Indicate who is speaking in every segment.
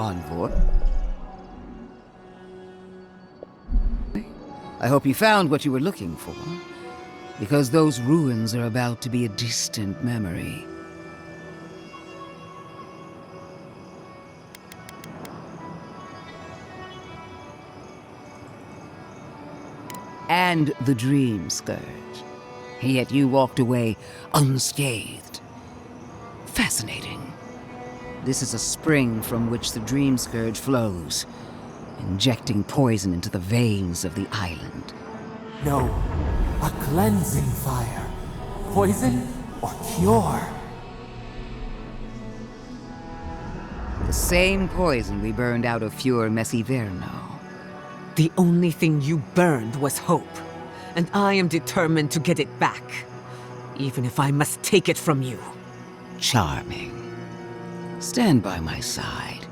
Speaker 1: Envoy. I hope you found what you were looking for, because those ruins are about to be a distant memory. And the dream scourge. Yet you walked away unscathed. Fascinating. This is a spring from which the dream scourge flows, injecting poison into the veins of the island.
Speaker 2: No, a cleansing fire. Poison or cure?
Speaker 1: The same poison we burned out of Sever.
Speaker 3: The only thing you burned was hope, and I am determined to get it back, even if I must take it from you.
Speaker 1: Charming. Stand by my side,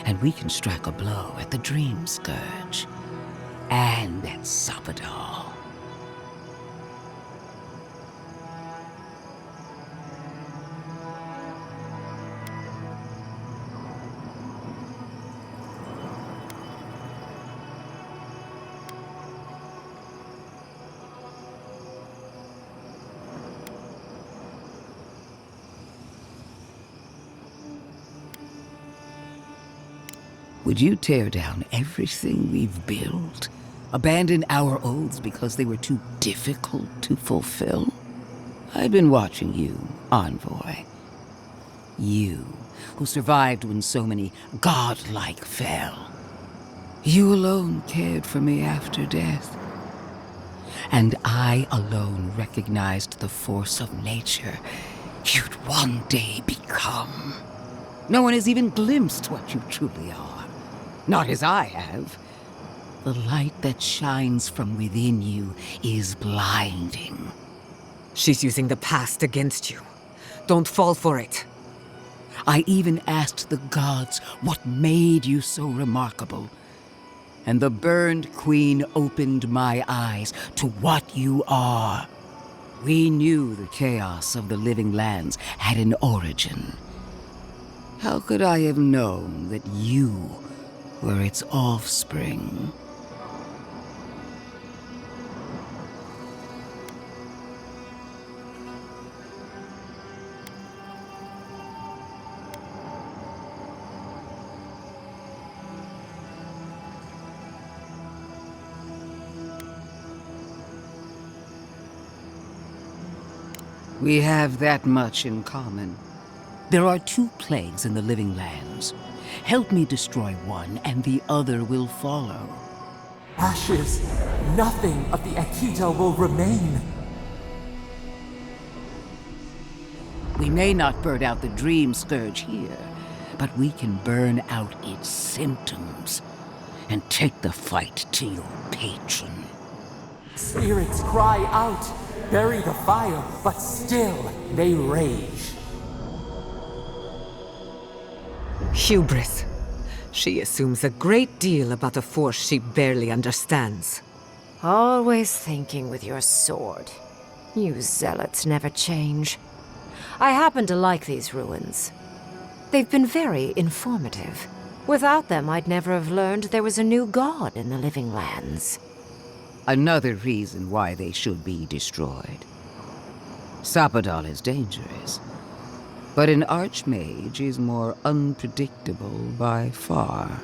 Speaker 1: and we can strike a blow at the dream scourge. And at Sabadal. Would you tear down everything we've built? Abandon our oaths because they were too difficult to fulfill? I've been watching you, Envoy. You, who survived when so many godlike fell. You alone cared for me after death. And I alone recognized the force of nature you'd one day become. No one has even glimpsed what you truly are. Not as I have. The light that shines from within you is blinding.
Speaker 3: She's using the past against you. Don't fall for it.
Speaker 1: I even asked the gods what made you so remarkable. And the burned queen opened my eyes to what you are. We knew the chaos of the living lands had an origin. How could I have known that you were its offspring? We have that much in common. There are two plagues in the living lands. Help me destroy one, and the other will follow.
Speaker 2: Ashes. Nothing of the Akita will remain.
Speaker 1: We may not burn out the dream scourge here, but we can burn out its symptoms and take the fight to your patron.
Speaker 2: Spirits cry out, bury the fire, but still they rage.
Speaker 3: Hubris. She assumes a great deal about a force she barely understands.
Speaker 4: Always thinking with your sword. You zealots never change. I happen to like these ruins. They've been very informative. Without them, I'd never have learned there was a new god in the living lands.
Speaker 1: Another reason why they should be destroyed. Sabadal is dangerous, but an archmage is more unpredictable by far.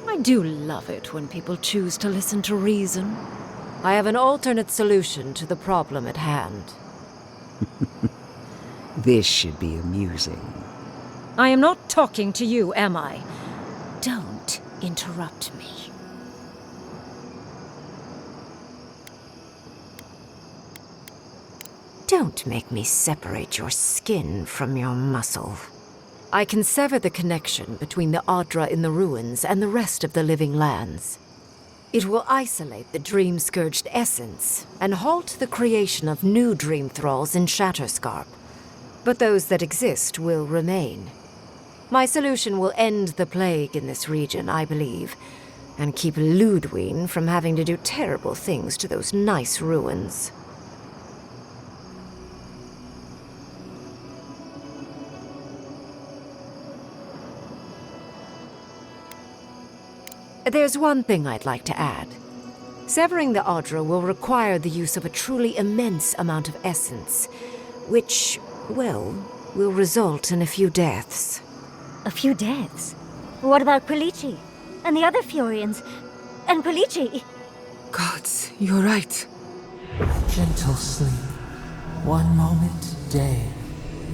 Speaker 4: I do love it when people choose to listen to reason. I have an alternate solution to the problem at hand.
Speaker 1: This should be amusing.
Speaker 5: I am not talking to you, am I?
Speaker 4: Don't interrupt me. Don't make me separate your skin from your muscle. I can sever the connection between the Adra in the ruins and the rest of the living lands. It will isolate the dream-scourged essence and halt the creation of new dream thralls in Shatterscarp. But those that exist will remain. My solution will end the plague in this region, I believe, and keep Lodwyn from having to do terrible things to those nice ruins. There's one thing I'd like to add. Severing the Adra will require the use of a truly immense amount of essence, which, well, will result in a few deaths.
Speaker 6: A few deaths? What about Quilici? And the other Furians? And Quilici?
Speaker 3: Gods, you're right.
Speaker 2: Gentle sleep. One moment day,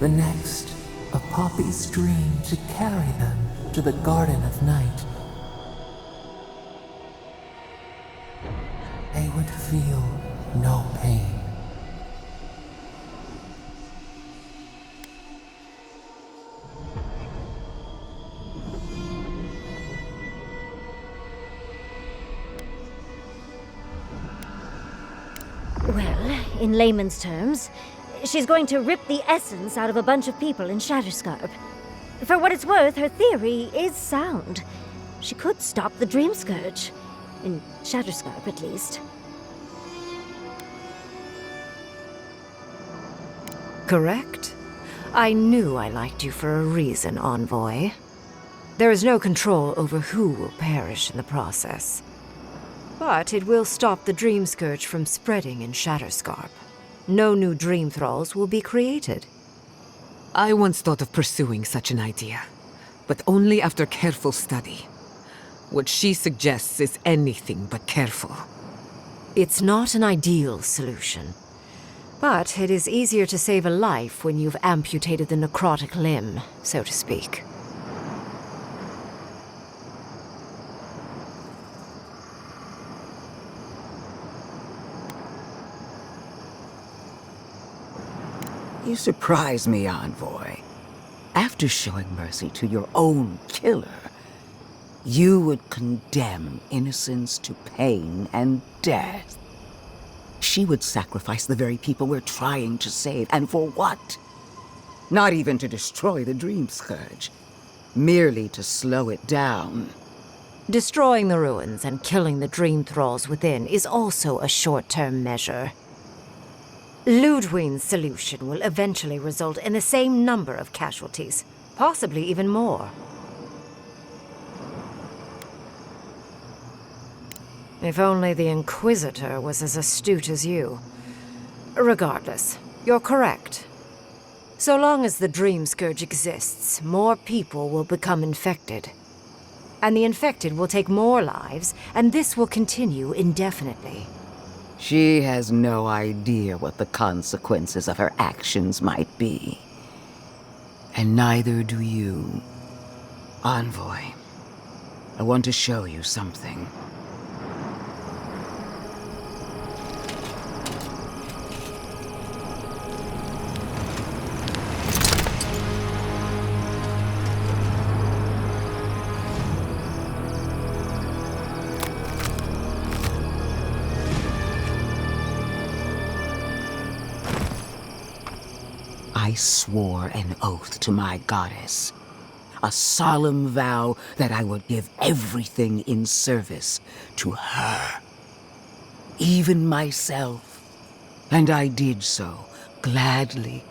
Speaker 2: the next, a poppy's dream to carry them to the Garden of Night. They would feel no pain.
Speaker 6: Well, in layman's terms, she's going to rip the essence out of a bunch of people in Shatterscarp. For what it's worth, her theory is sound. She could stop the Dream Scourge. In Shatterscarp, at least.
Speaker 4: Correct? I knew I liked you for a reason, Envoy. There is no control over who will perish in the process. But it will stop the Dream Scourge from spreading in Shatterscarp. No new Dream Thralls will be created.
Speaker 3: I once thought of pursuing such an idea, but only after careful study. What she suggests is anything but careful.
Speaker 4: It's not an ideal solution. But it is easier to save a life when you've amputated the necrotic limb, so to speak.
Speaker 1: You surprise me, Envoy. After showing mercy to your own killer, you would condemn innocence to pain and death. She would sacrifice the very people we're trying to save, and for what? Not even to destroy the Dream Scourge, merely to slow it down.
Speaker 4: Destroying the ruins and killing the Dream Thralls within is also a short-term measure. Lodwyn's solution will eventually result in the same number of casualties, possibly even more. If only the Inquisitor was as astute as you. Regardless, you're correct. So long as the Dream Scourge exists, more people will become infected. And the infected will take more lives, and this will continue indefinitely.
Speaker 1: She has no idea what the consequences of her actions might be. And neither do you. Envoy, I want to show you something. I swore an oath to my goddess. A solemn vow that I would give everything in service to her. Even myself. And I did so, gladly.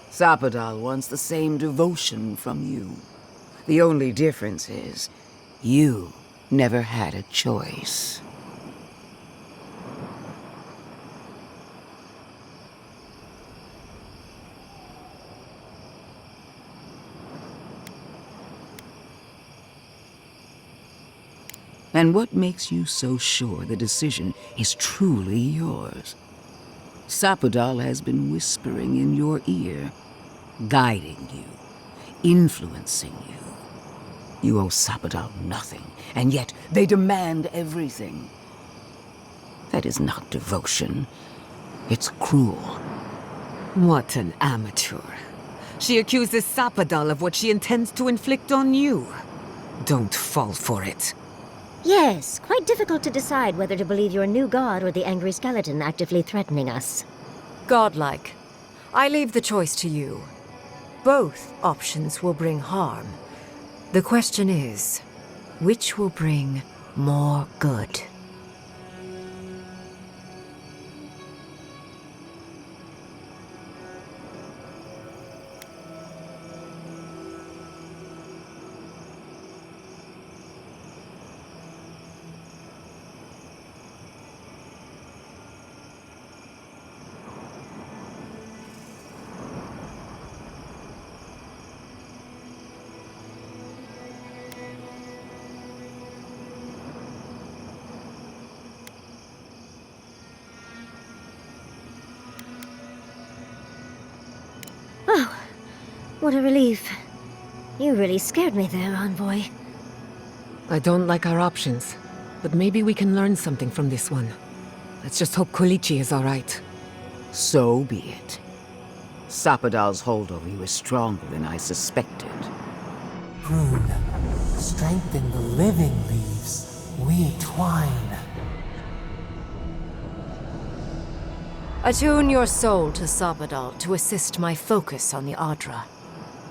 Speaker 1: Sapadal wants the same devotion from you. The only difference is, you never had a choice. And what makes you so sure the decision is truly yours? Sapadal has been whispering in your ear, guiding you, influencing you. You owe Sapadal nothing, and yet they demand everything. That is not devotion. It's cruel.
Speaker 3: What an amateur. She accuses Sapadal of what she intends to inflict on you. Don't fall for it.
Speaker 6: Yes, quite difficult to decide whether to believe your new god or the angry skeleton actively threatening us.
Speaker 4: Godlike. I leave the choice to you. Both options will bring harm. The question is, which will bring more good?
Speaker 6: What a relief. You really scared me there, Envoy.
Speaker 3: I don't like our options, but maybe we can learn something from this one. Let's just hope Kolichi is all right.
Speaker 1: So be it. Sapadal's hold over you is stronger than I suspected.
Speaker 2: Rune, strengthen the living leaves. We twine.
Speaker 4: Attune your soul to Sapadal to assist my focus on the Adra.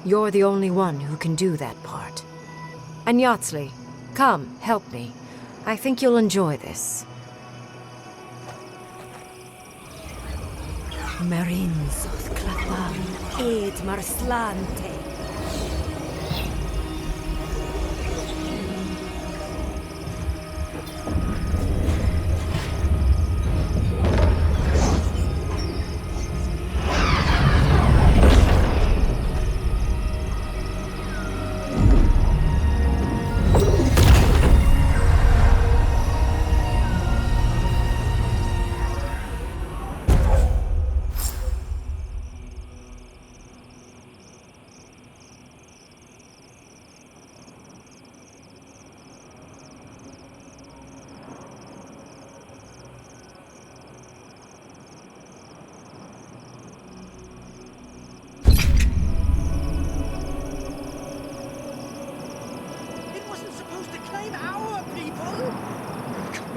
Speaker 4: You're the only one who can do that part. And Yatsley, come, help me. I think you'll enjoy this. Marinzos Klapan Ed Marslante.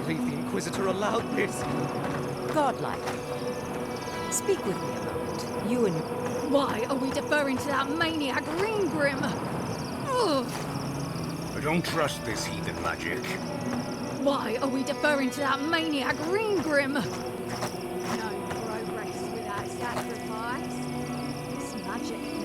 Speaker 7: Inquisitor allowed this.
Speaker 4: Godlike. Speak with me a moment. You and...
Speaker 8: Why are we deferring to that maniac Ryngrim? Ugh.
Speaker 9: I don't trust this heathen magic.
Speaker 8: Why are we deferring to that maniac Ryngrim? No progress without sacrifice. This magic